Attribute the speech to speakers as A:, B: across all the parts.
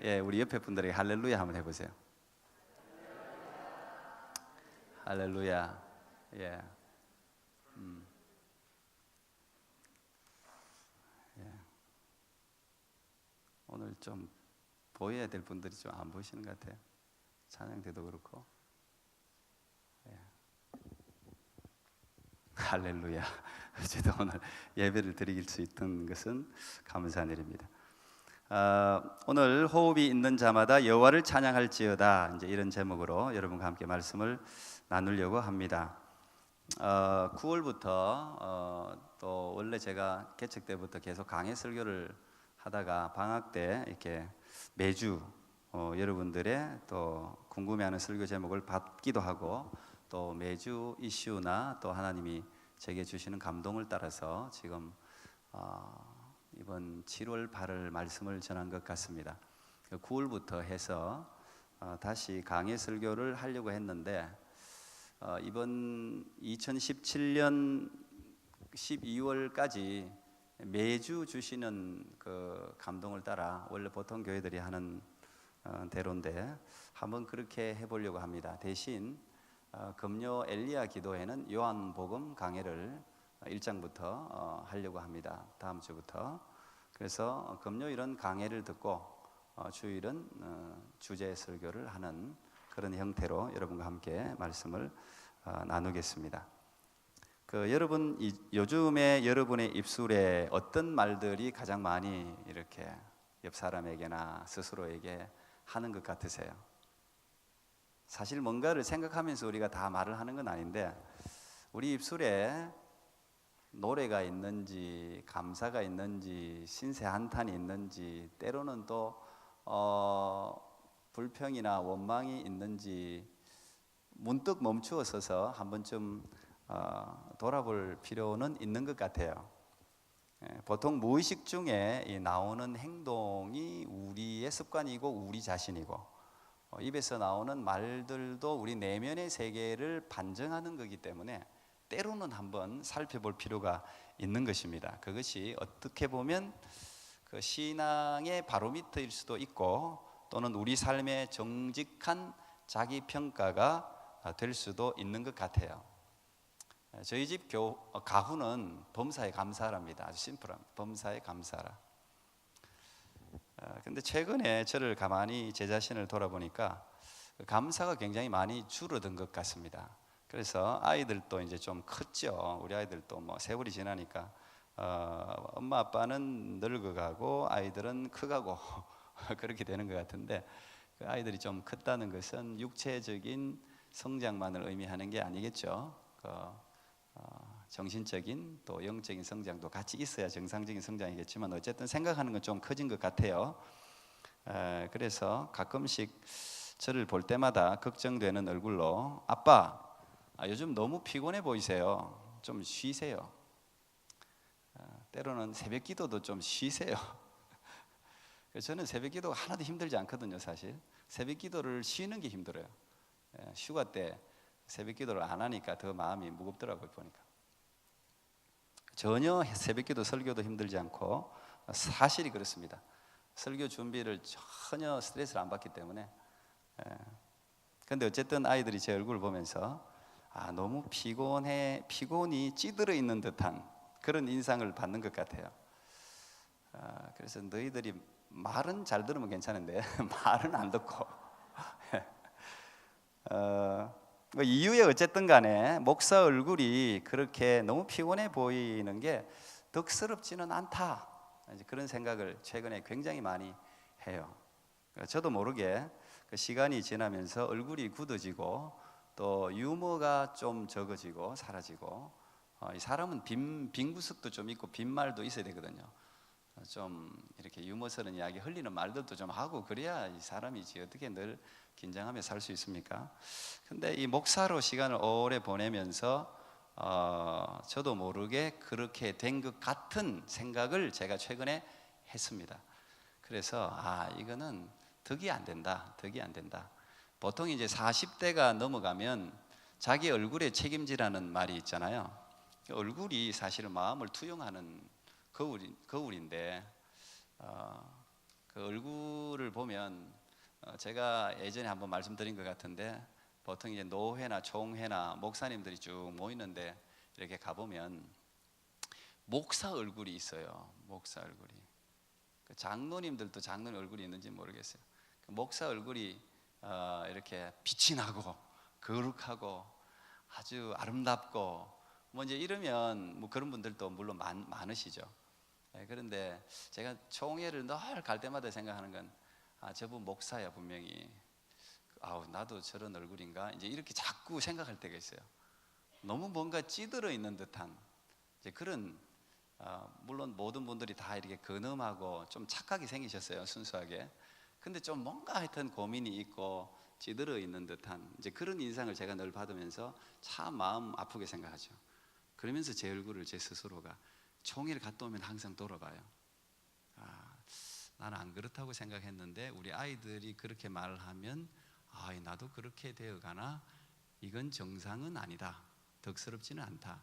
A: 예, 우리 옆에 분들에게 할렐루야 한번 해보세요. 할렐루야. 예. 예. 오늘 좀 보여야 될 분들이 좀 안 보이시는 것 같아요. 찬양 때도 그렇고. 예. 할렐루야. 어쨌든 오늘 예배를 드릴 수 있던 것은 감사한 일입니다. 오늘 호흡이 있는 자마다 여호와를 찬양할지어다, 이제 이런 제목으로 여러분과 함께 말씀을 나누려고 합니다. 9월부터 또 원래 제가 개척 때부터 계속 강해 설교를 하다가 방학 때 이렇게 매주 여러분들의 또 궁금해하는 설교 제목을 받기도 하고, 또 매주 이슈나 또 하나님이 제게 주시는 감동을 따라서 지금 이번 7월 8월 말씀을 전한 것 같습니다. 9월부터 해서 다시 강해 설교를 하려고 했는데, 이번 2017년 12월까지 매주 주시는 그 감동을 따라, 원래 보통 교회들이 하는 대로인데 한번 그렇게 해보려고 합니다. 대신 금요 엘리야 기도회는 요한복음 강해를 1장부터 하려고 합니다. 다음 주부터. 그래서 금요일은 강해를 듣고 주일은 주제 설교를 하는 그런 형태로 여러분과 함께 말씀을 나누겠습니다. 여러분, 요즘에 여러분의 입술에 어떤 말들이 가장 많이 이렇게 옆 사람에게나 스스로에게 하는 것 같으세요? 사실 뭔가를 생각하면서 우리가 다 말을 하는 건 아닌데, 우리 입술에 노래가 있는지, 감사가 있는지, 신세 한탄이 있는지, 때로는 또 불평이나 원망이 있는지 문득 멈추어 서서 한 번쯤 돌아볼 필요는 있는 것 같아요. 보통 무의식 중에 나오는 행동이 우리의 습관이고 우리 자신이고, 입에서 나오는 말들도 우리 내면의 세계를 반증하는 거기 때문에 때로는 한번 살펴볼 필요가 있는 것입니다. 그것이 어떻게 보면 그 신앙의 바로미터일 수도 있고, 또는 우리 삶의 정직한 자기 평가가 될 수도 있는 것 같아요. 저희 집 가훈은 범사에 감사랍니다. 아주 심플합니다. 범사에 감사라. 근데 최근에 저를 가만히 제 자신을 돌아보니까 감사가 굉장히 많이 줄어든 것 같습니다. 그래서 아이들도 이제 좀 컸죠. 우리 아이들도 뭐 세월이 지나니까 엄마 아빠는 늙어가고 아이들은 커가고 그렇게 되는 것 같은데, 그 아이들이 좀 컸다는 것은 육체적인 성장만을 의미하는 게 아니겠죠. 정신적인 또 영적인 성장도 같이 있어야 정상적인 성장이겠지만, 어쨌든 생각하는 건 좀 커진 것 같아요. 그래서 가끔씩 저를 볼 때마다 걱정되는 얼굴로 아빠, 요즘 너무 피곤해 보이세요. 좀 쉬세요. 때로는 새벽 기도도 좀 쉬세요. 저는 새벽 기도가 하나도 힘들지 않거든요. 사실 새벽 기도를 쉬는 게 힘들어요. 휴가 때 새벽 기도를 안 하니까 더 마음이 무겁더라고요. 보니까 전혀 새벽 기도 설교도 힘들지 않고, 사실이 그렇습니다. 설교 준비를 전혀 스트레스를 안 받기 때문에. 근데 어쨌든 아이들이 제 얼굴을 보면서 너무 피곤이 찌들어 있는 듯한 그런 인상을 받는 것 같아요. 그래서 너희들이 말은 잘 들으면 괜찮은데 말은 안 듣고 이유에 어쨌든 간에 목사 얼굴이 그렇게 너무 피곤해 보이는 게 덕스럽지는 않다, 이제 그런 생각을 최근에 굉장히 많이 해요. 저도 모르게 그 시간이 지나면서 얼굴이 굳어지고 또 유머가 좀 적어지고 사라지고, 이 사람은 빈 구석도 좀 있고 빈 말도 있어야 되거든요. 좀 이렇게 유머스러운 이야기, 흘리는 말들도 좀 하고 그래야 이 사람이지 어떻게 늘 긴장하며 살 수 있습니까? 근데 이 목사로 시간을 오래 보내면서 저도 모르게 그렇게 된 것 같은 생각을 제가 최근에 했습니다. 그래서 이거는 덕이 안 된다. 보통 이제 40대가 넘어가면 자기 얼굴에 책임지라는 말이 있잖아요. 얼굴이 사실은 마음을 투영하는 거울인데, 그 얼굴을 보면 제가 예전에 한번 말씀드린 것 같은데 보통 이제 노회나 총회나 목사님들이 쭉 모이는데 이렇게 가보면 목사 얼굴이 있어요. 목사 얼굴이. 그 장로님들도 장로님 얼굴이 있는지 모르겠어요. 그 목사 얼굴이 이렇게 빛이 나고 거룩하고 아주 아름답고 뭐 이제 이러면 뭐 그런 분들도 물론 많으시죠. 그런데 제가 총회를 늘 갈 때마다 생각하는 건 저분 목사야 분명히. 아우 나도 저런 얼굴인가 이제 이렇게 자꾸 생각할 때가 있어요. 너무 뭔가 찌들어 있는 듯한 이제 그런 물론 모든 분들이 다 이렇게 근엄하고 좀 착하게 생기셨어요. 순수하게. 근데 좀 뭔가 하여튼 고민이 있고 찌들어 있는 듯한 이제 그런 인상을 제가 늘 받으면서 참 마음 아프게 생각하죠. 그러면서 제 얼굴을 제 스스로가 총회를 갔다 오면 항상 돌아봐요. 나는 안 그렇다고 생각했는데 우리 아이들이 그렇게 말을 하면 나도 그렇게 되어가나? 이건 정상은 아니다. 덕스럽지는 않다.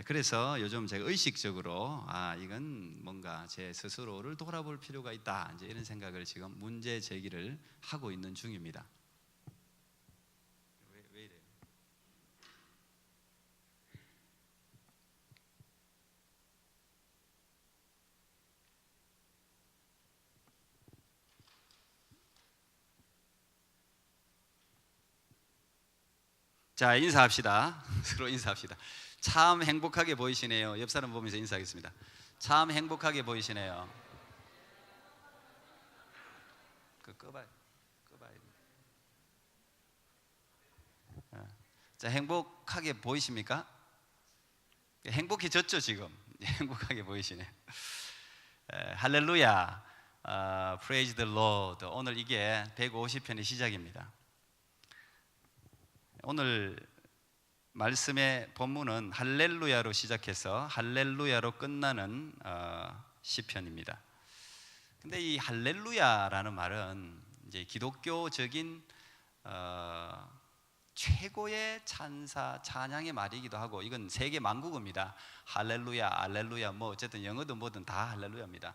A: 그래서 요즘 제가 의식적으로 이건 뭔가 제 스스로를 돌아볼 필요가 있다. 이제 이런 생각을 지금 문제 제기를 하고 있는 중입니다. 왜 이래요? 자, 인사합시다. 서로 인사합시다. 참 행복하게 보이시네요. 옆 사람 보면서 인사하겠습니다. 참 행복하게 보이시네요. 꺼봐요. 자, 행복하게 보이십니까? 행복해졌죠 지금. 행복하게 보이시네요. 할렐루야. Praise the Lord. 오늘 이게 150편의 시작입니다. 오늘 말씀의 본문은 할렐루야로 시작해서 할렐루야로 끝나는 시편입니다. 근데 이 할렐루야라는 말은 이제 기독교적인 최고의 찬양의 말이기도 하고 이건 세계 만국어입니다. 할렐루야, 알렐루야 뭐 어쨌든 영어든 뭐든 다 할렐루야입니다.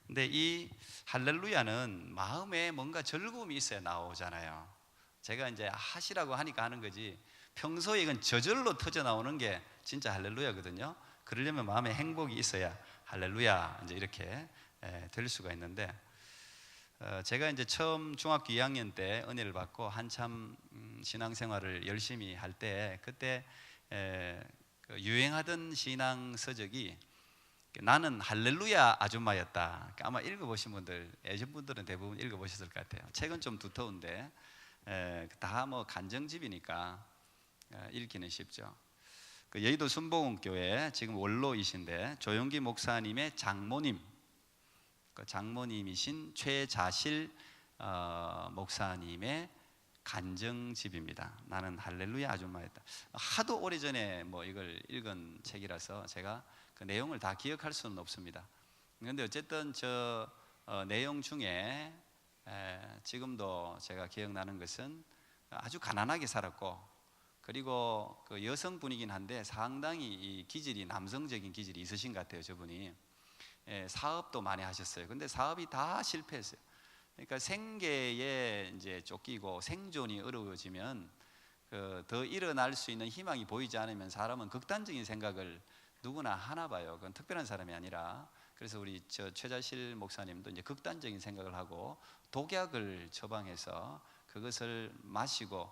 A: 근데 이 할렐루야는 마음에 뭔가 즐거움이 있어야 나오잖아요. 제가 이제 하시라고 하니까 하는 거지 평소에 이건 저절로 터져 나오는 게 진짜 할렐루야거든요. 그러려면 마음에 행복이 있어야 할렐루야 이제 이렇게 될 수가 있는데 제가 이제 처음 중학교 2학년 때 은혜를 받고 한참 신앙생활을 열심히 할 때 그때 유행하던 신앙 서적이 나는 할렐루야 아줌마였다. 아마 읽어보신 분들 예전 분들은 대부분 읽어보셨을 것 같아요. 책은 좀 두터운데 다 뭐 간정집이니까 읽기는 쉽죠. 그 여의도 순복음교회 지금 원로이신데 조용기 목사님의 장모님, 그 장모님이신 최자실 목사님의 간정집입니다. 나는 할렐루야 아줌마였다. 하도 오래전에 뭐 이걸 읽은 책이라서 제가 그 내용을 다 기억할 수는 없습니다. 그런데 어쨌든 저 내용 중에 지금도 제가 기억나는 것은 아주 가난하게 살았고 그리고 그 여성분이긴 한데 상당히 이 기질이 남성적인 기질이 있으신 것 같아요. 저분이 사업도 많이 하셨어요. 근데 사업이 다 실패했어요. 그러니까 생계에 이제 쫓기고 생존이 어려워지면 더 일어날 수 있는 희망이 보이지 않으면 사람은 극단적인 생각을 누구나 하나 봐요. 그건 특별한 사람이 아니라 그래서 우리 최자실 목사님도 이제 극단적인 생각을 하고 독약을 처방해서 그것을 마시고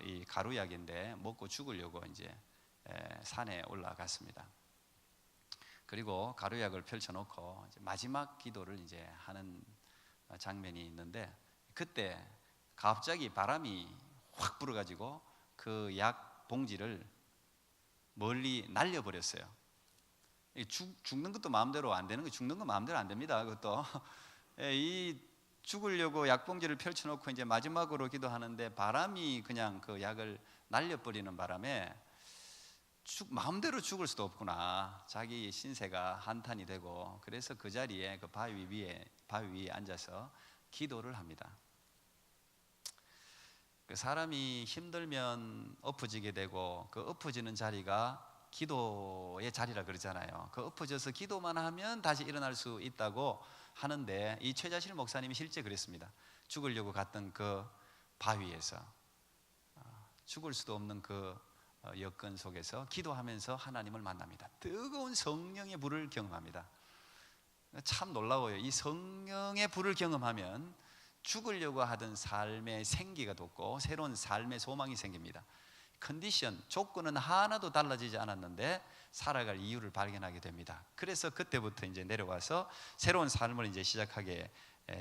A: 이 가루약인데 먹고 죽으려고 이제 산에 올라갔습니다. 그리고 가루약을 펼쳐놓고 이제 마지막 기도를 이제 하는 장면이 있는데 그때 갑자기 바람이 확 불어가지고 그 약 봉지를 멀리 날려버렸어요. 죽는 것도 마음대로 안 되는 거, 죽는 건 마음대로 안 됩니다. 그것도 이 죽으려고 약봉지를 펼쳐놓고 이제 마지막으로 기도하는데 바람이 그냥 그 약을 날려버리는 바람에 마음대로 죽을 수도 없구나. 자기 신세가 한탄이 되고 그래서 그 자리에 그 바위 위에 앉아서 기도를 합니다. 그 사람이 힘들면 엎어지게 되고 그 엎어지는 자리가 기도의 자리라 그러잖아요. 그 엎어져서 기도만 하면 다시 일어날 수 있다고 하는데, 이 최자실 목사님이 실제 그랬습니다. 죽으려고 갔던 그 바위에서, 죽을 수도 없는 그 여건 속에서 기도하면서 하나님을 만납니다. 뜨거운 성령의 불을 경험합니다. 참 놀라워요. 이 성령의 불을 경험하면 죽으려고 하던 삶의 생기가 돋고 새로운 삶의 소망이 생깁니다. 컨디션, 조건은 하나도 달라지지 않았는데 살아갈 이유를 발견하게 됩니다. 그래서 그때부터 이제 내려와서 새로운 삶을 이제 시작하게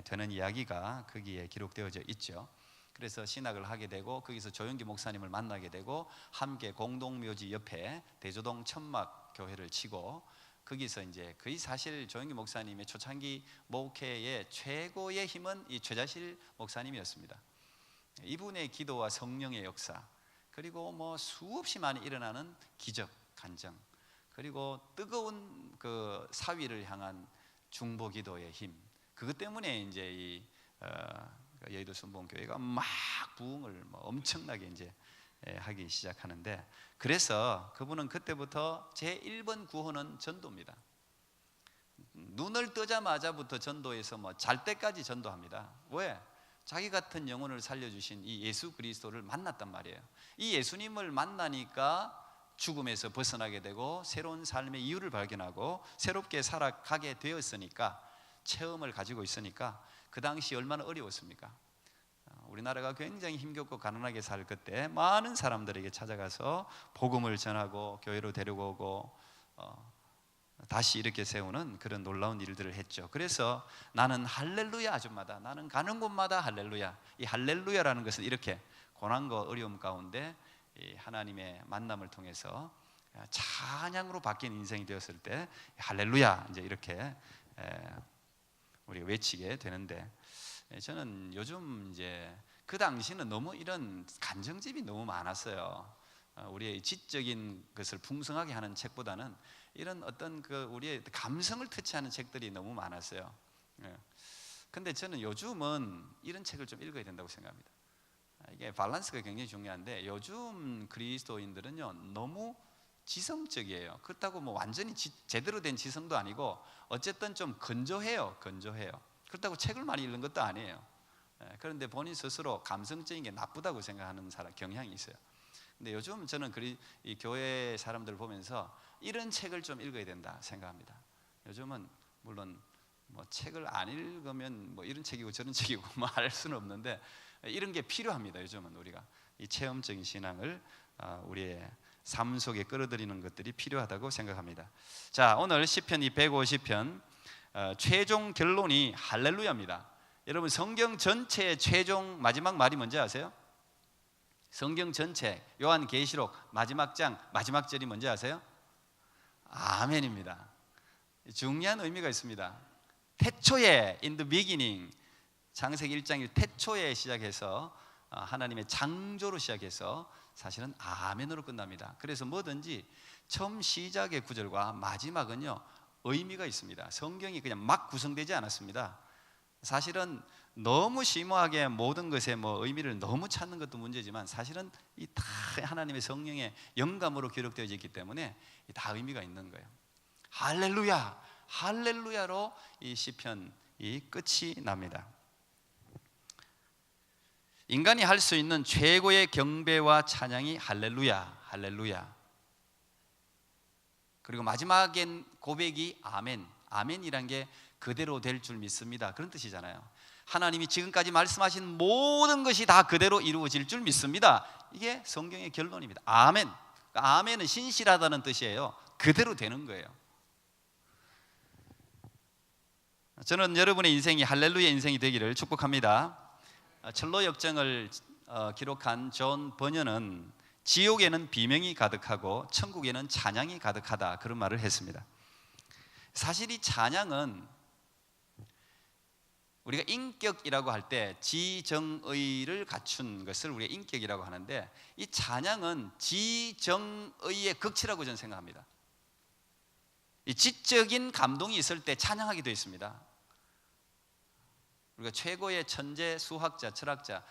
A: 되는 이야기가 거기에 기록되어져 있죠. 그래서 신학을 하게 되고 거기서 조영기 목사님을 만나게 되고 함께 공동묘지 옆에 대조동 천막 교회를 치고, 거기서 이제 거의 사실 조영기 목사님의 초창기 목회의 최고의 힘은 이 최자실 목사님이었습니다. 이분의 기도와 성령의 역사, 그리고 뭐 수없이 많이 일어나는 기적, 간증, 그리고 뜨거운 그 사위를 향한 중보 기도의 힘, 그것 때문에 이제 이 여의도 순복음교회가 막 부흥을 뭐 엄청나게 이제 하기 시작하는데, 그래서 그분은 그때부터 제 1번 구호는 전도입니다. 눈을 뜨자마자부터 전도해서 뭐 잘 때까지 전도합니다. 왜? 자기 같은 영혼을 살려주신 이 예수 그리스도를 만났단 말이에요. 이 예수님을 만나니까 죽음에서 벗어나게 되고 새로운 삶의 이유를 발견하고 새롭게 살아가게 되었으니까, 체험을 가지고 있으니까 그 당시 얼마나 어려웠습니까? 우리나라가 굉장히 힘겹고 가난하게 살 그때 많은 사람들에게 찾아가서 복음을 전하고 교회로 데려오고 다시 이렇게 세우는 그런 놀라운 일들을 했죠. 그래서 나는 할렐루야 아줌마다, 나는 가는 곳마다 할렐루야. 이 할렐루야라는 것은 이렇게 고난과 어려움 가운데 이 하나님의 만남을 통해서 찬양으로 바뀐 인생이 되었을 때 할렐루야 이제 이렇게 우리가 외치게 되는데, 저는 요즘 이제 그 당시는 너무 이런 간증집이 너무 많았어요. 우리의 지적인 것을 풍성하게 하는 책보다는 이런 어떤 그 우리의 감성을 터치하는 책들이 너무 많았어요. 근데 저는 요즘은 이런 책을 좀 읽어야 된다고 생각합니다. 이게 밸런스가 굉장히 중요한데, 요즘 그리스도인들은요 너무 지성적이에요. 그렇다고 뭐 완전히 제대로 된 지성도 아니고 어쨌든 좀 건조해요. 그렇다고 책을 많이 읽는 것도 아니에요. 그런데 본인 스스로 감성적인 게 나쁘다고 생각하는 사람 경향이 있어요. 근데 요즘 저는 이 교회 사람들을 보면서 이런 책을 좀 읽어야 된다 생각합니다. 요즘은 물론 뭐 책을 안 읽으면 뭐 이런 책이고 저런 책이고 뭐 할 수는 없는데, 이런 게 필요합니다. 요즘은 우리가 이 체험적인 신앙을 우리의 삶 속에 끌어들이는 것들이 필요하다고 생각합니다. 자, 오늘 시편 이 150편 최종 결론이 할렐루야입니다. 여러분, 성경 전체의 최종 마지막 말이 뭔지 아세요? 성경 전체 요한계시록 마지막 장 마지막 절이 뭔지 아세요? 아멘입니다. 중요한 의미가 있습니다. 태초에, in the beginning, 창세기 1장 1 태초에 시작해서 하나님의 창조로 시작해서 사실은 아멘으로 끝납니다. 그래서 뭐든지 처음 시작의 구절과 마지막은요 의미가 있습니다. 성경이 그냥 막 구성되지 않았습니다. 사실은 너무 심오하게 모든 것에 뭐 의미를 너무 찾는 것도 문제지만, 사실은 이 다 하나님의 성령의 영감으로 기록되어 있기 때문에 다 의미가 있는 거예요. 할렐루야, 할렐루야로 이 시편이 끝이 납니다. 인간이 할 수 있는 최고의 경배와 찬양이 할렐루야, 할렐루야. 그리고 마지막엔 고백이 아멘. 아멘이란 게 그대로 될 줄 믿습니다, 그런 뜻이잖아요. 하나님이 지금까지 말씀하신 모든 것이 다 그대로 이루어질 줄 믿습니다. 이게 성경의 결론입니다. 아멘. 아멘은 신실하다는 뜻이에요. 그대로 되는 거예요. 저는 여러분의 인생이 할렐루야 인생이 되기를 축복합니다. 철로 역정을 기록한 존 버녀는 지옥에는 비명이 가득하고 천국에는 찬양이 가득하다, 그런 말을 했습니다. 사실 이 찬양은 우리가 인격이라고 할 때 지정의를 갖춘 것을 우리가 인격이라고 하는데, 이 찬양은 지정의의 극치라고 저는 생각합니다. 이 지적인 감동이 있을 때 찬양하게 되어 있습니다. 우리가 최고의 천재 수학자, 철학자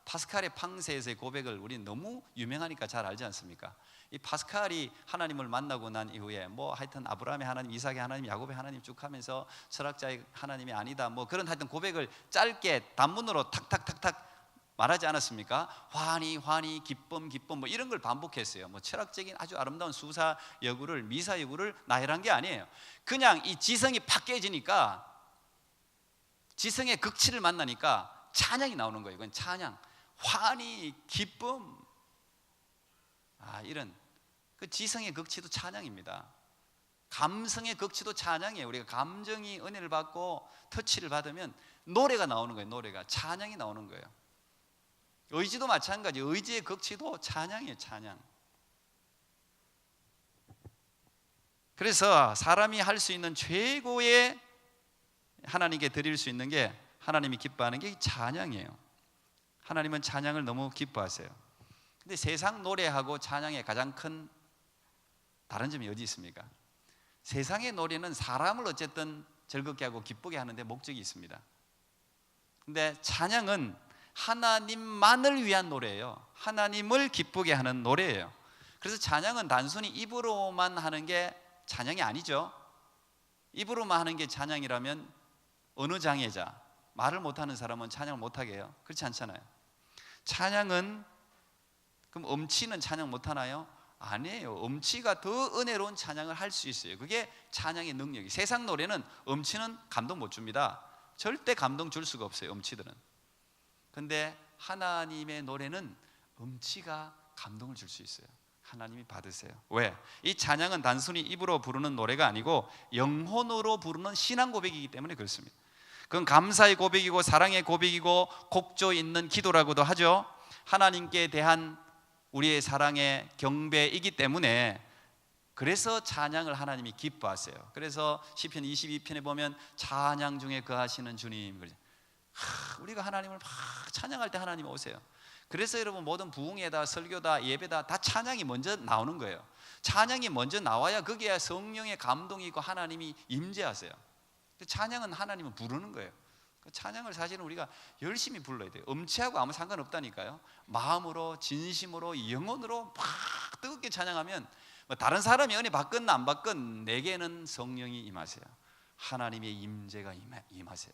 A: 파스칼의 팡세에서의 고백을 우리 너무 유명하니까 잘 알지 않습니까? 이 파스칼이 하나님을 만나고 난 이후에 뭐 하여튼 아브라함의 하나님, 이삭의 하나님, 야곱의 하나님 쭉 하면서 철학자의 하나님이 아니다 뭐 그런 하여튼 고백을 짧게 단문으로 탁탁탁탁 말하지 않았습니까? 환희 기쁨 뭐 이런 걸 반복했어요. 뭐 철학적인 아주 아름다운 수사 여구를, 미사 여구를 나열한 게 아니에요. 그냥 이 지성이 팍 깨지니까, 지성의 극치를 만나니까 찬양이 나오는 거예요. 이건 찬양, 환희, 기쁨, 이런 그 지성의 극치도 찬양입니다. 감성의 극치도 찬양이에요. 우리가 감정이 은혜를 받고 터치를 받으면 노래가 나오는 거예요. 노래가, 찬양이 나오는 거예요. 의지도 마찬가지, 의지의 극치도 찬양이에요. 찬양. 그래서 사람이 할 수 있는 최고의 하나님께 드릴 수 있는 게, 하나님이 기뻐하는 게 찬양이에요. 하나님은 찬양을 너무 기뻐하세요. 근데 세상 노래하고 찬양의 가장 큰 다른 점이 어디 있습니까? 세상의 노래는 사람을 어쨌든 즐겁게 하고 기쁘게 하는데 목적이 있습니다. 근데 찬양은 하나님만을 위한 노래예요. 하나님을 기쁘게 하는 노래예요. 그래서 찬양은 단순히 입으로만 하는 게 찬양이 아니죠. 입으로만 하는 게 찬양이라면 언어 장애자, 말을 못하는 사람은 찬양을 못하게 해요. 그렇지 않잖아요. 찬양은, 그럼 음치는 찬양 못하나요? 아니에요. 음치가 더 은혜로운 찬양을 할 수 있어요. 그게 찬양의 능력이. 세상 노래는 음치는 감동 못 줍니다. 절대 감동 줄 수가 없어요, 음치들은. 근데 하나님의 노래는 음치가 감동을 줄 수 있어요. 하나님이 받으세요. 왜? 이 찬양은 단순히 입으로 부르는 노래가 아니고 영혼으로 부르는 신앙 고백이기 때문에 그렇습니다. 그건 감사의 고백이고 사랑의 고백이고 곡조 있는 기도라고도 하죠. 하나님께 대한 우리의 사랑의 경배이기 때문에, 그래서 찬양을 하나님이 기뻐하세요. 그래서 시편 22편에 보면 찬양 중에 거하시는 주님, 우리가 하나님을 막 찬양할 때 하나님 오세요. 그래서 여러분 모든 부흥회다, 설교다, 예배다 다 찬양이 먼저 나오는 거예요. 찬양이 먼저 나와야 거기에 성령의 감동이 있고 하나님이 임재하세요. 찬양은 하나님을 부르는 거예요. 찬양을 사실은 우리가 열심히 불러야 돼요. 음치하고 아무 상관없다니까요. 마음으로, 진심으로, 영혼으로 막 뜨겁게 찬양하면 다른 사람이 은혜 받건 안 받건 내게는 성령이 임하세요. 하나님의 임재가 임하세요.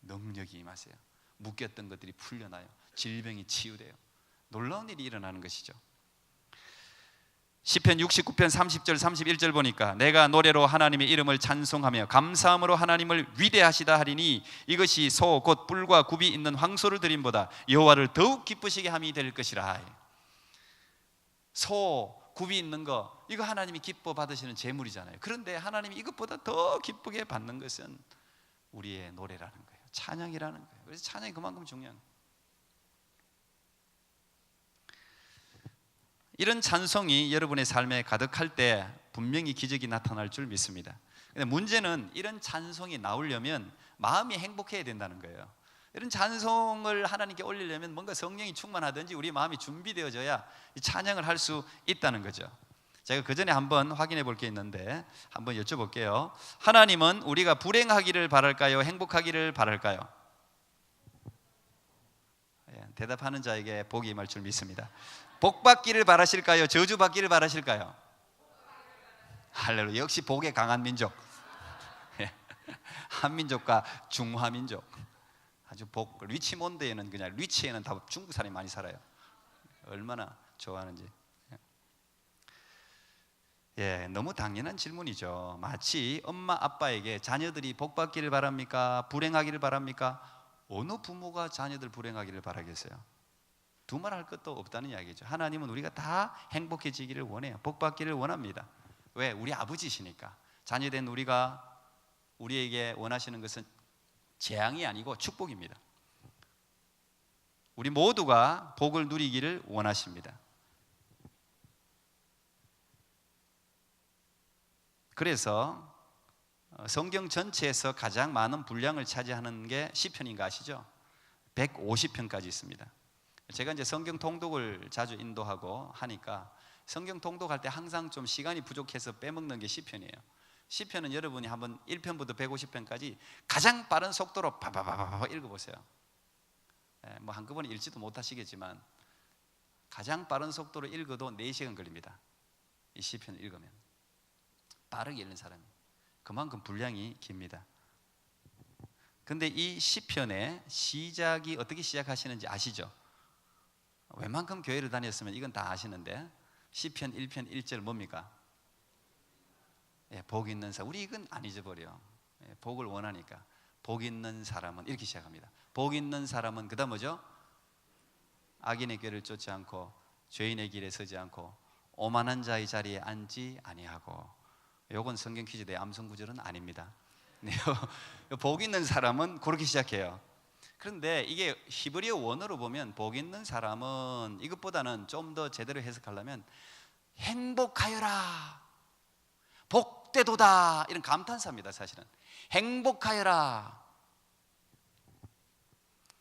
A: 능력이 임하세요. 묶였던 것들이 풀려나요. 질병이 치유돼요. 놀라운 일이 일어나는 것이죠. 시편 69편 30절 31절 보니까 내가 노래로 하나님의 이름을 찬송하며 감사함으로 하나님을 위대하시다 하리니 이것이 소 곧 뿔과 굽이 있는 황소를 드림보다 여호와를 더욱 기쁘시게 함이 될 것이라. 소, 굽이 있는 거, 이거 하나님이 기뻐 받으시는 제물이잖아요. 그런데 하나님이 이것보다 더 기쁘게 받는 것은 우리의 노래라는 거예요. 찬양이라는 거예요. 그래서 찬양이 그만큼 중요한 거예요. 이런 찬송이 여러분의 삶에 가득할 때 분명히 기적이 나타날 줄 믿습니다. 근데 문제는 이런 찬송이 나오려면 마음이 행복해야 된다는 거예요. 이런 찬송을 하나님께 올리려면 뭔가 성령이 충만하든지 우리 마음이 준비되어져야 이 찬양을 할 수 있다는 거죠. 제가 그 전에 한번 확인해 볼 게 있는데 한번 여쭤볼게요. 하나님은 우리가 불행하기를 바랄까요? 행복하기를 바랄까요? 대답하는 자에게 복이 임할 줄 믿습니다. 복 받기를 바라실까요? 저주 받기를 바라실까요? 할렐루야. 역시 복에 강한 민족. 한민족과 중화민족. 아주 복. 리치몬드에는 그냥 리치에는 다 중국 사람이 많이 살아요. 얼마나 좋아하는지. 너무 당연한 질문이죠. 마치 엄마 아빠에게 자녀들이 복 받기를 바랍니까? 불행하기를 바랍니까? 어느 부모가 자녀들 불행하기를 바라겠어요? 두말할 것도 없다는 이야기죠. 하나님은 우리가 다 행복해지기를 원해요. 복 받기를 원합니다. 왜? 우리 아버지시니까. 자녀된 우리에게 원하시는 것은 재앙이 아니고 축복입니다. 우리 모두가 복을 누리기를 원하십니다. 그래서 성경 전체에서 가장 많은 분량을 차지하는 게 시편인 거 아시죠? 150편까지 있습니다. 제가 이제 성경 통독을 자주 인도하고 하니까 성경 통독할 때 항상 좀 시간이 부족해서 빼먹는 게 시편이에요. 시편은 여러분이 한번 1편부터 150편까지 가장 빠른 속도로 바바바바 읽어보세요. 뭐 한꺼번에 읽지도 못하시겠지만 가장 빠른 속도로 읽어도 4시간 걸립니다. 이 시편을 읽으면 빠르게 읽는 사람이 그만큼 분량이 깁니다. 근데 이 시편의 시작이 어떻게 시작하시는지 아시죠? 웬만큼 교회를 다녔으면 이건 다 아시는데 시편 1편 1절 뭡니까? 복 있는 사람. 우리 이건 안 잊어버려. 복을 원하니까 복 있는 사람은 이렇게 시작합니다. 복 있는 사람은 그 다음 뭐죠? 악인의 꾀를 쫓지 않고 죄인의 길에 서지 않고 오만한 자의 자리에 앉지 아니하고. 요건 성경 퀴즈대 암송 구절은 아닙니다. 복 있는 사람은 그렇게 시작해요. 그런데 이게 히브리어 원어로 보면 복 있는 사람은 이것보다는 좀 더 제대로 해석하려면 행복하여라, 복되도다, 이런 감탄사입니다. 사실은 행복하여라.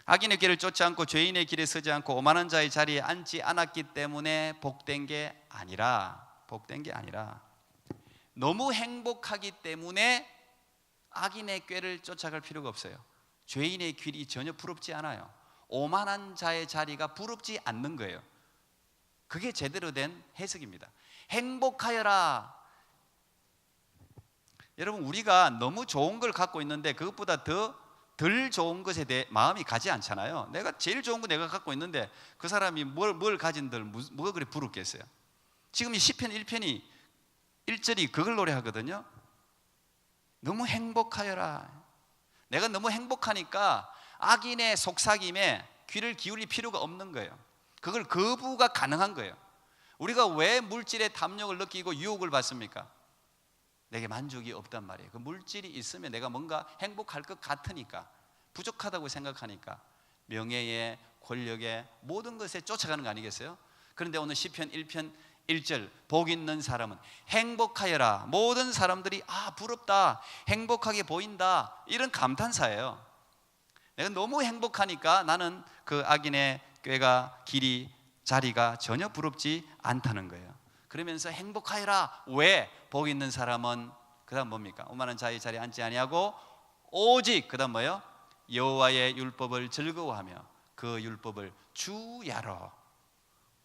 A: 악인의 길을 쫓지 않고 죄인의 길에 서지 않고 오만한 자의 자리에 앉지 않았기 때문에 복된 게 아니라, 복된 게 아니라 너무 행복하기 때문에 악인의 꾀를 쫓아갈 필요가 없어요. 죄인의 길이 전혀 부럽지 않아요. 오만한 자의 자리가 부럽지 않는 거예요. 그게 제대로 된 해석입니다. 행복하여라. 여러분, 우리가 너무 좋은 걸 갖고 있는데 그것보다 덜 좋은 것에 대해 마음이 가지 않잖아요. 내가 제일 좋은 거 내가 갖고 있는데 그 사람이 뭘 가진들 뭐가 그리 부럽겠어요. 지금 이 시편 1편이 1절이 그걸 노래하거든요. 너무 행복하여라. 내가 너무 행복하니까 악인의 속삭임에 귀를 기울일 필요가 없는 거예요. 그걸 거부가 가능한 거예요. 우리가 왜 물질의 탐욕을 느끼고 유혹을 받습니까? 내게 만족이 없단 말이에요. 그 물질이 있으면 내가 뭔가 행복할 것 같으니까, 부족하다고 생각하니까 명예에, 권력에, 모든 것에 쫓아가는 거 아니겠어요? 그런데 오늘 시편 1편 1절 복 있는 사람은 행복하여라. 모든 사람들이 부럽다, 행복하게 보인다, 이런 감탄사예요. 내가 너무 행복하니까 나는 그 악인의 꾀가 길이 자리가 전혀 부럽지 않다는 거예요. 그러면서 행복하여라. 왜? 복 있는 사람은 그 다음 뭡니까? 오만한 자의 자리에 앉지 아니하고 오직 그 다음 뭐예요? 여호와의 율법을 즐거워하며 그 율법을 주야로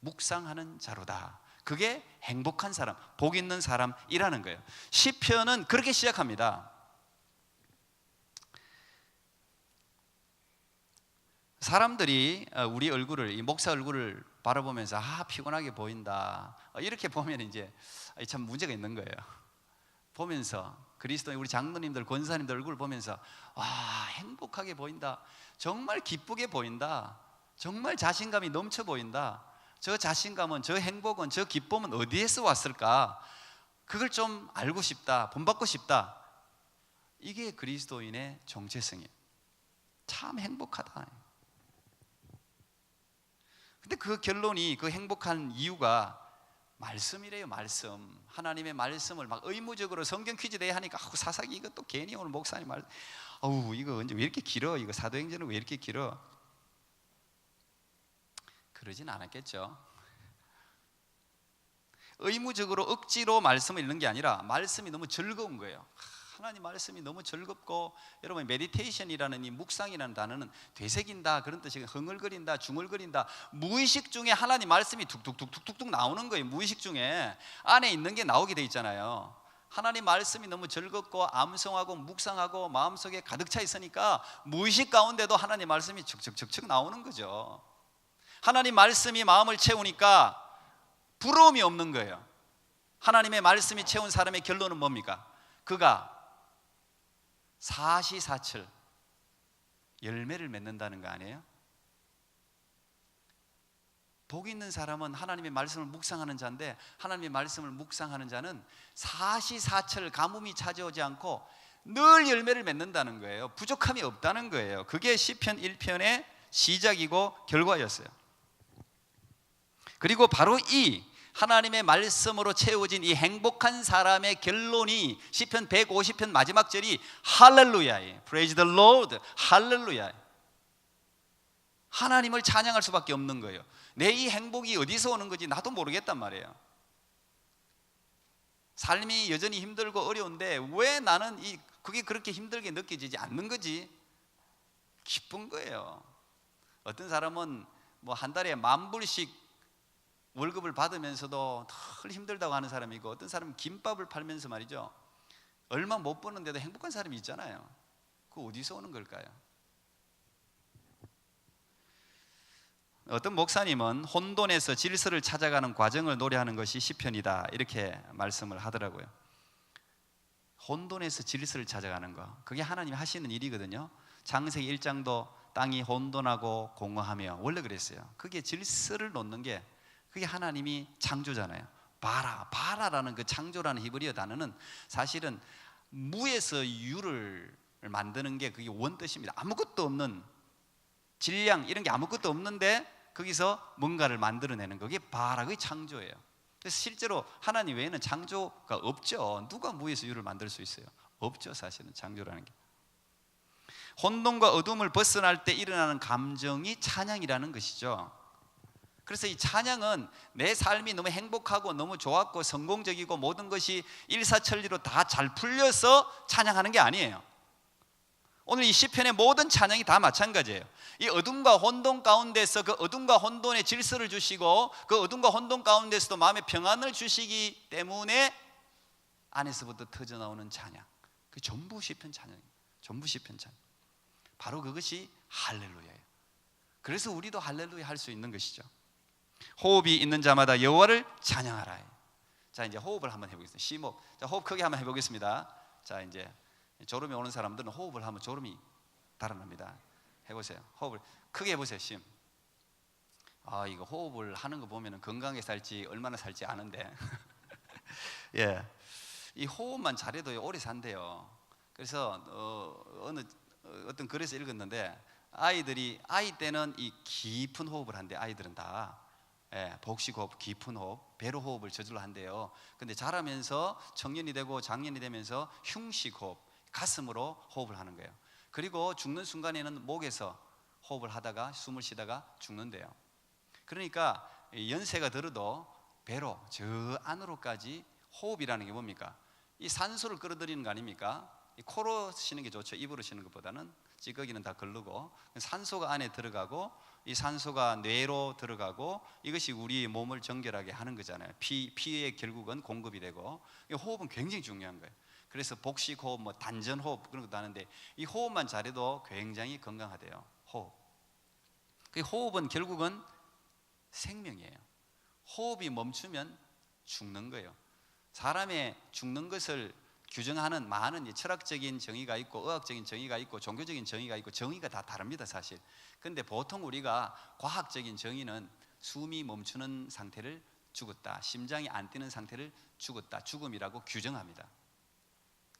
A: 묵상하는 자로다. 그게 행복한 사람, 복 있는 사람이라는 거예요. 시편은 그렇게 시작합니다. 사람들이 우리 얼굴을, 이 목사 얼굴을 바라보면서 피곤하게 보인다, 이렇게 보면 이제 참 문제가 있는 거예요. 보면서 그리스도의 우리 장로님들, 권사님들 얼굴을 보면서 행복하게 보인다, 정말 기쁘게 보인다, 정말 자신감이 넘쳐 보인다. 저 자신감은, 저 행복은, 저 기쁨은 어디에서 왔을까? 그걸 좀 알고 싶다, 본받고 싶다. 이게 그리스도인의 정체성이에요. 참 행복하다. 근데 그 결론이, 그 행복한 이유가 말씀이래요. 말씀. 하나님의 말씀을 막 의무적으로 성경 퀴즈 내야 하니까 사사기 이것도 괜히 오늘 목사님 말 이거 언제 왜 이렇게 길어? 이거 사도행전은 왜 이렇게 길어? 그러진 않았겠죠. 의무적으로 억지로 말씀을 읽는 게 아니라 말씀이 너무 즐거운 거예요. 하나님 말씀이 너무 즐겁고, 여러분 메디테이션이라는 이 묵상이라는 단어는 되새긴다 그런 뜻이에요. 흥얼거린다, 중얼거린다. 무의식 중에 하나님 말씀이 툭툭툭툭툭 나오는 거예요. 무의식 중에 안에 있는 게 나오게 돼 있잖아요. 하나님 말씀이 너무 즐겁고 암송하고 묵상하고 마음속에 가득 차 있으니까 무의식 가운데도 하나님 말씀이 척척척척 나오는 거죠. 하나님 말씀이 마음을 채우니까 부러움이 없는 거예요. 하나님의 말씀이 채운 사람의 결론은 뭡니까? 그가 사시사철 열매를 맺는다는 거 아니에요? 복 있는 사람은 하나님의 말씀을 묵상하는 자인데, 하나님의 말씀을 묵상하는 자는 사시사철 가뭄이 찾아오지 않고 늘 열매를 맺는다는 거예요. 부족함이 없다는 거예요. 그게 시편 1편의 시작이고 결과였어요. 그리고 바로 이 하나님의 말씀으로 채워진 이 행복한 사람의 결론이 시편 150편 마지막 절이 할렐루야예요. Praise the Lord. 할렐루야. 하나님을 찬양할 수밖에 없는 거예요. 내 이 행복이 어디서 오는 건지 나도 모르겠단 말이에요. 삶이 여전히 힘들고 어려운데 왜 나는 그게 그렇게 힘들게 느껴지지 않는 거지? 기쁜 거예요. 어떤 사람은 뭐 한 달에 10,000불씩 월급을 받으면서도 덜 힘들다고 하는 사람이 있고, 어떤 사람은 김밥을 팔면서 말이죠, 얼마 못 버는데도 행복한 사람이 있잖아요. 그거 어디서 오는 걸까요? 어떤 목사님은 혼돈에서 질서를 찾아가는 과정을 노래하는 것이 시편이다, 이렇게 말씀을 하더라고요. 혼돈에서 질서를 찾아가는 거, 그게 하나님이 하시는 일이거든요. 창세기 1장도 땅이 혼돈하고 공허하며, 원래 그랬어요. 그게 질서를 놓는 게, 그게 하나님이 창조잖아요. 바라라는 그 창조라는 히브리어 단어는 사실은 무에서 유를 만드는 게 그게 원뜻입니다. 아무것도 없는 질량 이런 게 아무것도 없는데 거기서 뭔가를 만들어내는 거, 그게 바라, 그게 창조예요. 그래서 실제로 하나님 외에는 창조가 없죠. 누가 무에서 유를 만들 수 있어요? 없죠. 사실은 창조라는 게. 혼돈과 어둠을 벗어날 때 일어나는 감정이 찬양이라는 것이죠. 그래서 이 찬양은 내 삶이 너무 행복하고 너무 좋았고 성공적이고 모든 것이 일사천리로 다 잘 풀려서 찬양하는 게 아니에요. 오늘 이 시편의 모든 찬양이 다 마찬가지예요. 이 어둠과 혼돈 가운데서 그 어둠과 혼돈의 질서를 주시고, 그 어둠과 혼돈 가운데서도 마음의 평안을 주시기 때문에 안에서부터 터져나오는 찬양, 그 전부 시편 찬양입니다. 전부 시편 찬양. 바로 그것이 할렐루야예요. 그래서 우리도 할렐루야 할 수 있는 것이죠. 호흡이 있는 자마다 여호와를 찬양하라. 자, 이제 호흡을 한번 해보겠습니다. 심호흡. 자, 호흡 크게 한번 해보겠습니다. 자, 이제 졸음이 오는 사람들은 호흡을 하면 졸음이 달아납니다. 해보세요. 호흡을 크게 해보세요. 심. 이거 호흡을 하는 거 보면 건강하게 살지 얼마나 살지 아는데 예, 이 호흡만 잘해도 오래 산대요. 그래서 어떤 글에서 읽었는데, 아이 때는 이 깊은 호흡을 한대. 아이들은 다 복식 호흡, 깊은 호흡, 배로 호흡을 저절로 한대요. 근데 자라면서 청년이 되고 장년이 되면서 흉식 호흡, 가슴으로 호흡을 하는 거예요. 그리고 죽는 순간에는 목에서 호흡을 하다가 숨을 쉬다가 죽는데요. 그러니까 연세가 들어도 배로 저 안으로까지 호흡이라는 게 뭡니까? 이 산소를 끌어들이는 거 아닙니까? 이 코로 쉬는 게 좋죠. 입으로 쉬는 것보다는. 찌꺼기는 다 걸르고 산소가 안에 들어가고, 이 산소가 뇌로 들어가고, 이것이 우리 몸을 정결하게 하는 거잖아요. 피의 결국은 공급이 되고, 이 호흡은 굉장히 중요한 거예요. 그래서 복식 호흡, 뭐 단전 호흡 그런 것도 하는데, 이 호흡만 잘해도 굉장히 건강하대요. 호흡. 그 호흡은 결국은 생명이에요. 호흡이 멈추면 죽는 거예요. 사람의 죽는 것을 규정하는 많은 철학적인 정의가 있고 의학적인 정의가 있고 종교적인 정의가 있고, 정의가 다 다릅니다 사실. 근데 보통 우리가 과학적인 정의는 숨이 멈추는 상태를 죽었다, 심장이 안 뛰는 상태를 죽었다, 죽음이라고 규정합니다.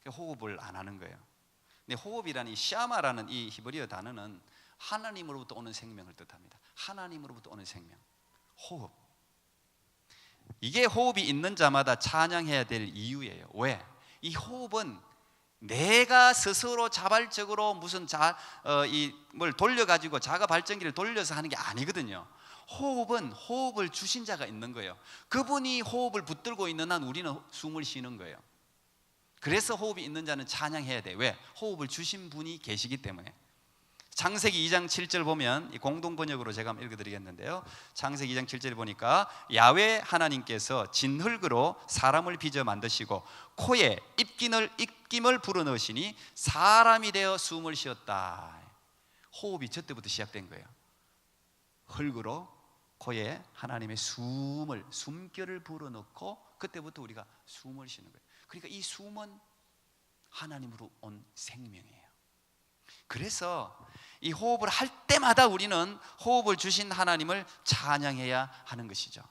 A: 호흡을 안 하는 거예요. 근데 호흡이라는 이 샤마라는 이 히브리어 단어는 하나님으로부터 오는 생명을 뜻합니다. 하나님으로부터 오는 생명, 호흡. 이게 호흡이 있는 자마다 찬양해야 될 이유예요. 왜? 이 호흡은 내가 스스로 자발적으로 무슨 뭘 돌려가지고 자가 발전기를 돌려서 하는 게 아니거든요. 호흡은 호흡을 주신 자가 있는 거예요. 그분이 호흡을 붙들고 있는 한 우리는 숨을 쉬는 거예요. 그래서 호흡이 있는 자는 찬양해야 돼. 왜? 호흡을 주신 분이 계시기 때문에. 창세기 2장 7절 보면, 이 공동 번역으로 제가 한번 읽어드리겠는데요. 창세기 2장 7절에 보니까 야훼 하나님께서 진흙으로 사람을 빚어 만드시고 코에 입김을 불어넣으시니 사람이 되어 숨을 쉬었다. 호흡이 저 때부터 시작된 거예요. 흙으로 코에 하나님의 숨결을 불어넣고, 그때부터 우리가 숨을 쉬는 거예요. 그러니까 이 숨은 하나님으로 온 생명이에요. 그래서 이 호흡을 할 때마다 우리는 호흡을 주신 하나님을 찬양해야 하는 것이죠.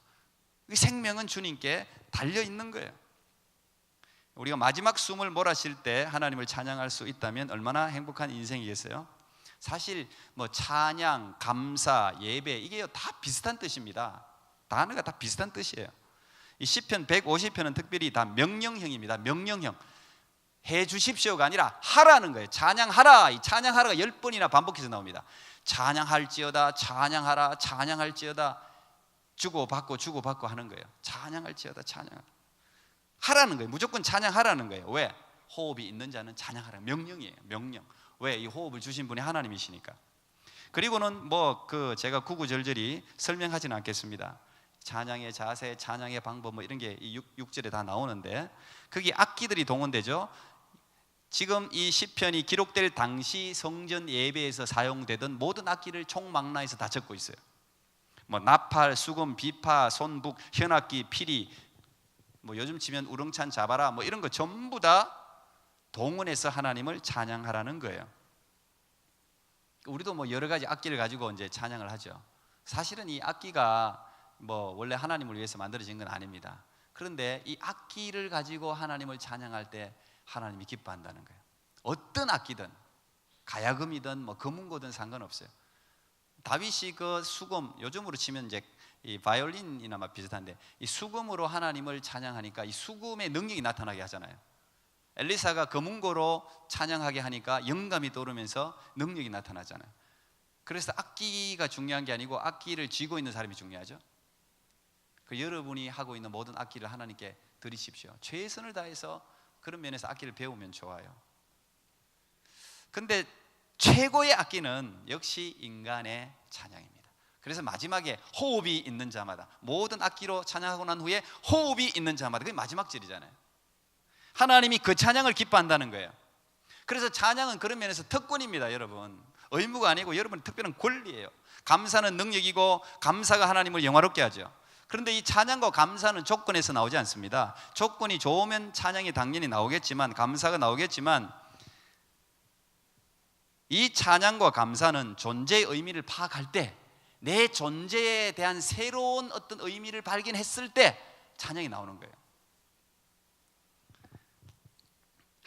A: 이 생명은 주님께 달려 있는 거예요. 우리가 마지막 숨을 몰아쉴 때 하나님을 찬양할 수 있다면 얼마나 행복한 인생이겠어요? 사실 뭐 찬양, 감사, 예배, 이게 다 비슷한 뜻입니다. 단어가 다 비슷한 뜻이에요. 이 시편 150편은 특별히 다 명령형입니다. 명령형. 해 주십시오가 아니라 하라는 거예요. 찬양하라. 이 찬양하라가 10번이나 반복해서 나옵니다. 찬양할지어다, 찬양하라, 찬양할지어다. 주고받고 하는 거예요. 찬양할지어다, 하라는 거예요. 무조건 찬양하라는 거예요. 왜? 호흡이 있는 자는 찬양하라. 명령이에요. 명령. 왜? 이 호흡을 주신 분이 하나님이시니까. 그리고는 제가 구구절절히 설명하지는 않겠습니다. 찬양의 자세, 찬양의 방법 뭐 이런 게 이 6절에 다 나오는데 거기 악기들이 동원되죠. 지금 이 시편이 기록될 당시 성전 예배에서 사용되던 모든 악기를 총망라해서 다 적고 있어요. 뭐 나팔, 수금, 비파, 손북, 현악기, 피리, 뭐 요즘 치면 우렁찬 자바라 뭐 이런 거 전부 다 동원해서 하나님을 찬양하라는 거예요. 우리도 뭐 여러 가지 악기를 가지고 이제 찬양을 하죠. 사실은 이 악기가 뭐 원래 하나님을 위해서 만들어진 건 아닙니다. 그런데 이 악기를 가지고 하나님을 찬양할 때 하나님이 기뻐한다는 거예요. 어떤 악기든 가야금이든 뭐 금은고든 상관없어요. 다윗이 그 수금, 요즘으로 치면 이제 이 바이올린이나 막 비슷한데 이 수금으로 하나님을 찬양하니까 이 수금의 능력이 나타나게 하잖아요. 엘리사가 금은고로 찬양하게 하니까 영감이 떠오르면서 능력이 나타나잖아요. 그래서 악기가 중요한 게 아니고 악기를 쥐고 있는 사람이 중요하죠. 그 여러분이 하고 있는 모든 악기를 하나님께 드리십시오. 최선을 다해서 그런 면에서 악기를 배우면 좋아요. 근데 최고의 악기는 역시 인간의 찬양입니다. 그래서 마지막에 호흡이 있는 자마다, 모든 악기로 찬양하고 난 후에 호흡이 있는 자마다, 그게 마지막 절이잖아요. 하나님이 그 찬양을 기뻐한다는 거예요. 그래서 찬양은 그런 면에서 특권입니다, 여러분. 의무가 아니고 여러분의 특별한 권리예요. 감사는 능력이고 감사가 하나님을 영화롭게 하죠. 그런데 이 찬양과 감사는 조건에서 나오지 않습니다. 조건이 좋으면 찬양이 당연히 나오겠지만, 감사가 나오겠지만, 이 찬양과 감사는 존재의 의미를 파악할 때, 내 존재에 대한 새로운 어떤 의미를 발견했을 때 찬양이 나오는 거예요.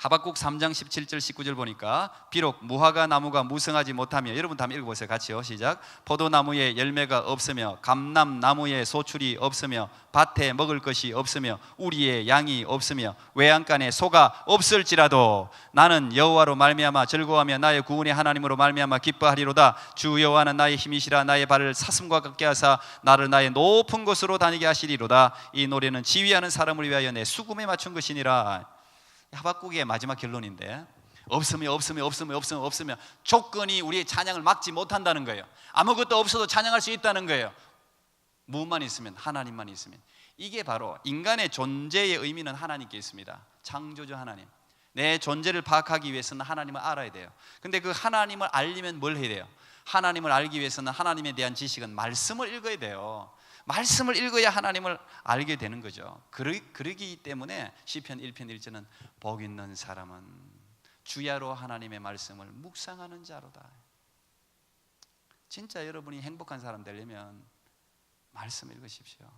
A: 하박국 3장 17절 19절 보니까 비록 무화과 나무가 무성하지 못하며, 여러분 다 한번 읽어보세요. 같이요. 시작. 포도나무에 열매가 없으며 감람나무에 소출이 없으며 밭에 먹을 것이 없으며 우리의 양이 없으며 외양간에 소가 없을지라도 나는 여호와로 말미암아 즐거워하며 나의 구원의 하나님으로 말미암아 기뻐하리로다. 주 여호와는 나의 힘이시라. 나의 발을 사슴과 같게 하사 나를 나의 높은 곳으로 다니게 하시리로다. 이 노래는 지휘하는 사람을 위하여 내 수금에 맞춘 것이니라. 하박국의 마지막 결론인데, 없으면 조건이 우리의 찬양을 막지 못한다는 거예요. 아무것도 없어도 찬양할 수 있다는 거예요. 무엇만 있으면, 하나님만 있으면. 이게 바로 인간의 존재의 의미는 하나님께 있습니다. 창조주 하나님. 내 존재를 파악하기 위해서는 하나님을 알아야 돼요. 근데 그 하나님을 알려면 뭘 해야 돼요? 하나님을 알기 위해서는 하나님에 대한 지식은 말씀을 읽어야 돼요. 말씀을 읽어야 하나님을 알게 되는 거죠. 그러기 때문에 시편 1편 1절은 복 있는 사람은 주야로 하나님의 말씀을 묵상하는 자로다. 진짜 여러분이 행복한 사람 되려면 말씀 읽으십시오.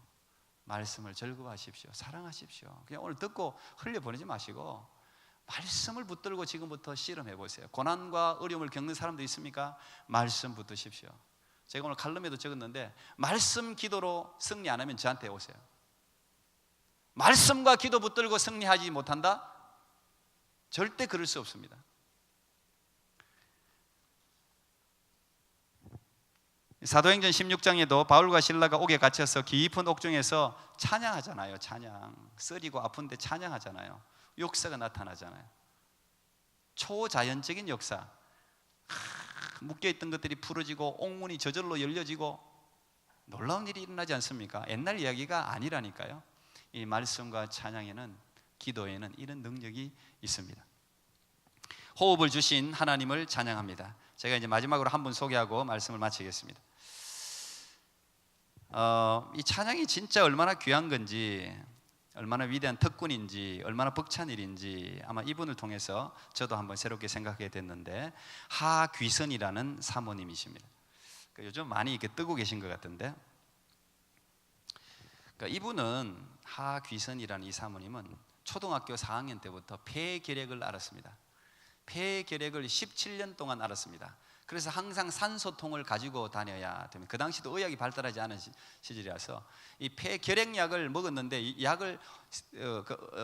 A: 말씀을 즐거워하십시오. 사랑하십시오. 그냥 오늘 듣고 흘려보내지 마시고 말씀을 붙들고 지금부터 실험해 보세요. 고난과 어려움을 겪는 사람도 있습니까? 말씀 붙드십시오. 제가 오늘 칼럼에도 적었는데, 말씀 기도로 승리 안 하면 저한테 오세요. 말씀과 기도 붙들고 승리하지 못한다? 절대 그럴 수 없습니다. 사도행전 16장에도 바울과 실라가 옥에 갇혀서 깊은 옥중에서 찬양하잖아요. 찬양. 쓰리고 아픈데 찬양하잖아요. 역사가 나타나잖아요. 초자연적인 역사. 묶여있던 것들이 풀어지고 옥문이 저절로 열려지고 놀라운 일이 일어나지 않습니까? 옛날 이야기가 아니라니까요. 이 말씀과 찬양에는, 기도에는 이런 능력이 있습니다. 호흡을 주신 하나님을 찬양합니다. 제가 이제 마지막으로 한 분 소개하고 말씀을 마치겠습니다. 이 찬양이 진짜 얼마나 귀한 건지, 얼마나 위대한 특권인지, 얼마나 벅찬 일인지 아마 이분을 통해서 저도 한번 새롭게 생각하게 됐는데, 하귀선이라는 사모님이십니다. 요즘 많이 이렇게 뜨고 계신 것 같은데, 이분은, 하귀선이라는 이 사모님은 초등학교 4학년 때부터 폐결핵을 앓았습니다. 폐결핵을 17년 동안 앓았습니다. 그래서 항상 산소통을 가지고 다녀야 됩니다. 그 당시도 의학이 발달하지 않은 시절이라서 이 폐결핵약을 먹었는데, 이 약을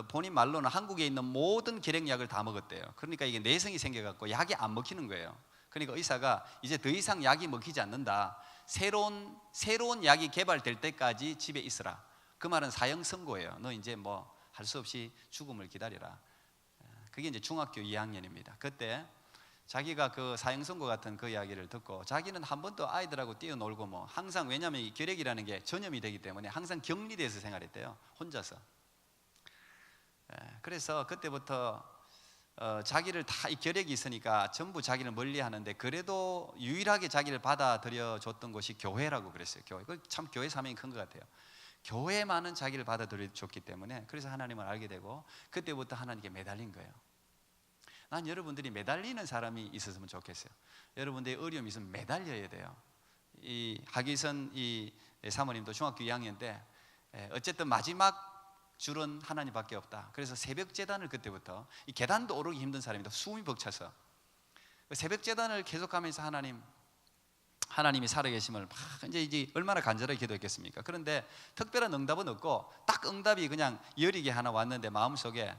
A: 본인 말로는 한국에 있는 모든 결핵약을 다 먹었대요. 그러니까 이게 내성이 생겨갖고 약이 안 먹히는 거예요. 그러니까 의사가 이제 더 이상 약이 먹히지 않는다, 새로운 약이 개발될 때까지 집에 있으라. 그 말은 사형 선고예요. 너 이제 뭐 할 수 없이 죽음을 기다려라. 그게 이제 중학교 2학년입니다. 그때 자기가 그 사형선고 같은 그 이야기를 듣고 자기는 한 번도 아이들하고 뛰어놀고 뭐 항상, 왜냐하면 이 결핵이라는 게 전염이 되기 때문에 항상 격리돼서 생활했대요. 혼자서. 그래서 그때부터 자기를 다, 이 결핵이 있으니까 전부 자기를 멀리 하는데, 그래도 유일하게 자기를 받아들여 줬던 곳이 교회라고 그랬어요. 교회. 참 교회 사명이 큰 것 같아요. 교회만은 자기를 받아들여 줬기 때문에, 그래서 하나님을 알게 되고 그때부터 하나님께 매달린 거예요. 난 여러분들이 매달리는 사람이 있었으면 좋겠어요. 여러분들의 어려움이 있으면 매달려야 돼요. 이 하기선 이 사모님도 중학교 2학년 때 어쨌든 마지막 줄은 하나님밖에 없다. 그래서 새벽 제단을, 그때부터 이 계단도 오르기 힘든 사람이다. 숨이 벅차서 새벽 제단을 계속하면서 하나님이 살아계심을 막 이제 얼마나 간절하게 기도했겠습니까? 그런데 특별한 응답은 없고 딱 응답이 그냥 여리게 하나 왔는데, 마음속에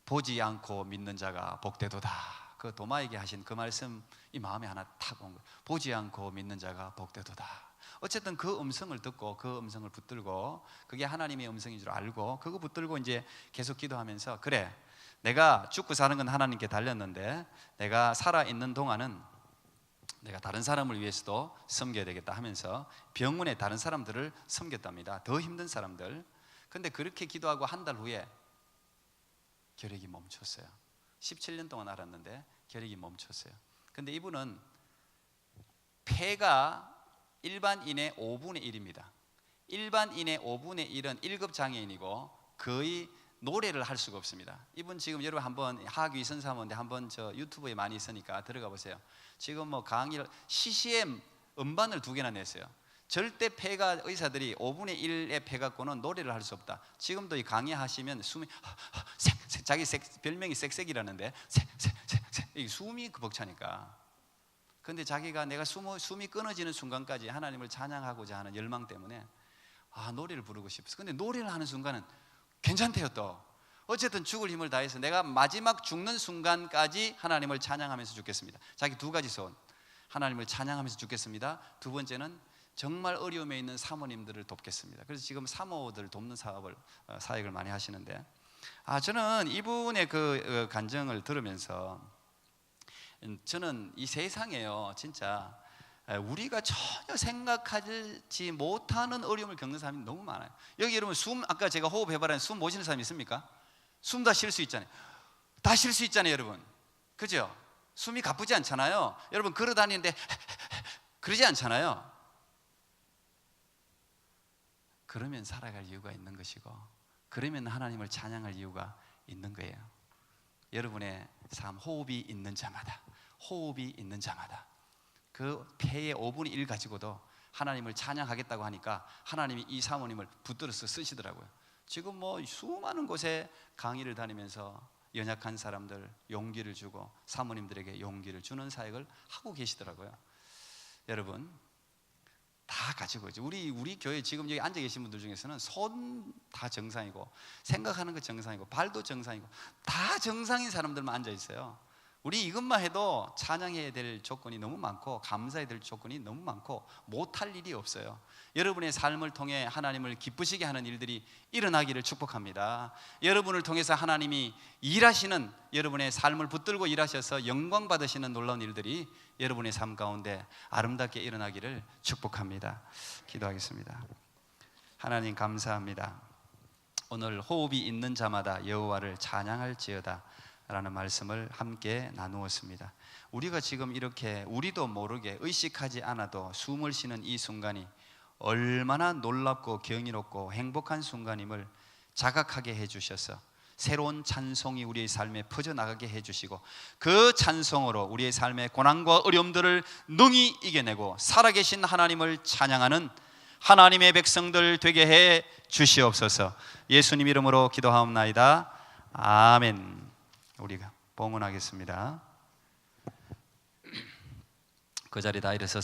A: 보지 않고 믿는 자가 복되도다. 그 도마에게 하신 그 말씀이 마음에 하나 탁 온 거예요. 보지 않고 믿는 자가 복되도다. 어쨌든 그 음성을 듣고 그 음성을 붙들고, 그게 하나님의 음성인 줄 알고 그거 붙들고 이제 계속 기도하면서, 그래, 내가 죽고 사는 건 하나님께 달렸는데 내가 살아있는 동안은 내가 다른 사람을 위해서도 섬겨야 되겠다 하면서 병원에 다른 사람들을 섬겼답니다. 더 힘든 사람들. 근데 그렇게 기도하고 한 달 후에 결핵이 멈췄어요. 17년 동안 알았는데 결핵이 멈췄어요. 근데 이분은 폐가 일반인의 5분의 1입니다. 일반인의 5분의 1은 1급 장애인이고 거의 노래를 할 수가 없습니다. 이분 지금 여러분 한번 하학위 선사모인데 한번 저 유튜브에 많이 있으니까 들어가 보세요. 지금 뭐 강의를 CCM 음반을 2개나 냈어요. 절대 폐가, 의사들이 5분의 1의 폐 갖고는 노래를 할 수 없다. 지금도 이 강의하시면 숨이 자기 별명이 쌕쌕이라는데 이 숨이 벅차니까. 근데 자기가 내가 숨이 끊어지는 순간까지 하나님을 찬양하고자 하는 열망 때문에 노래를 부르고 싶었어. 근데 노래를 하는 순간은 괜찮대요. 또 어쨌든 죽을 힘을 다해서 내가 마지막 죽는 순간까지 하나님을 찬양하면서 죽겠습니다. 자기 2가지 소원. 하나님을 찬양하면서 죽겠습니다. 2번째는 정말 어려움에 있는 사모님들을 돕겠습니다. 그래서 지금 사모들 돕는 사역을 많이 하시는데, 저는 이분의 그 간증을 들으면서 저는 이 세상에요, 진짜 우리가 전혀 생각하지 못하는 어려움을 겪는 사람이 너무 많아요. 여기 여러분 아까 제가 호흡해봐라는 숨 못 쉬는 사람 있습니까? 숨 다 쉴 수 있잖아요. 다 쉴 수 있잖아요, 여러분. 그죠? 숨이 가쁘지 않잖아요. 여러분 걸어 다니는데 그러지 않잖아요. 그러면 살아갈 이유가 있는 것이고, 그러면 하나님을 찬양할 이유가 있는 거예요. 여러분의 삶, 호흡이 있는 자마다 그 폐의 5분의 1 가지고도 하나님을 찬양하겠다고 하니까 하나님이 이 사모님을 붙들어서 쓰시더라고요. 지금 뭐 수많은 곳에 강의를 다니면서 연약한 사람들 용기를 주고 사모님들에게 용기를 주는 사역을 하고 계시더라고요. 여러분 다 가지고 있죠. 우리 교회 지금 여기 앉아 계신 분들 중에서는 손 다 정상이고 생각하는 거 정상이고 발도 정상이고 다 정상인 사람들만 앉아 있어요. 우리 이것만 해도 찬양해야 될 조건이 너무 많고 감사해야 될 조건이 너무 많고 못할 일이 없어요. 여러분의 삶을 통해 하나님을 기쁘시게 하는 일들이 일어나기를 축복합니다. 여러분을 통해서 하나님이 일하시는, 여러분의 삶을 붙들고 일하셔서 영광 받으시는 놀라운 일들이 여러분의 삶 가운데 아름답게 일어나기를 축복합니다. 기도하겠습니다. 하나님 감사합니다. 오늘 호흡이 있는 자마다 여호와를 찬양할지어다 라는 말씀을 함께 나누었습니다. 우리가 지금 이렇게 우리도 모르게 의식하지 않아도 숨을 쉬는 이 순간이 얼마나 놀랍고 경이롭고 행복한 순간임을 자각하게 해주셔서 새로운 찬송이 우리의 삶에 퍼져나가게 해주시고, 그 찬송으로 우리의 삶의 고난과 어려움들을 능히 이겨내고 살아계신 하나님을 찬양하는 하나님의 백성들 되게 해 주시옵소서. 예수님 이름으로 기도하옵나이다. 아멘. 우리가 봉헌하겠습니다. 그 자리에 다 일어서서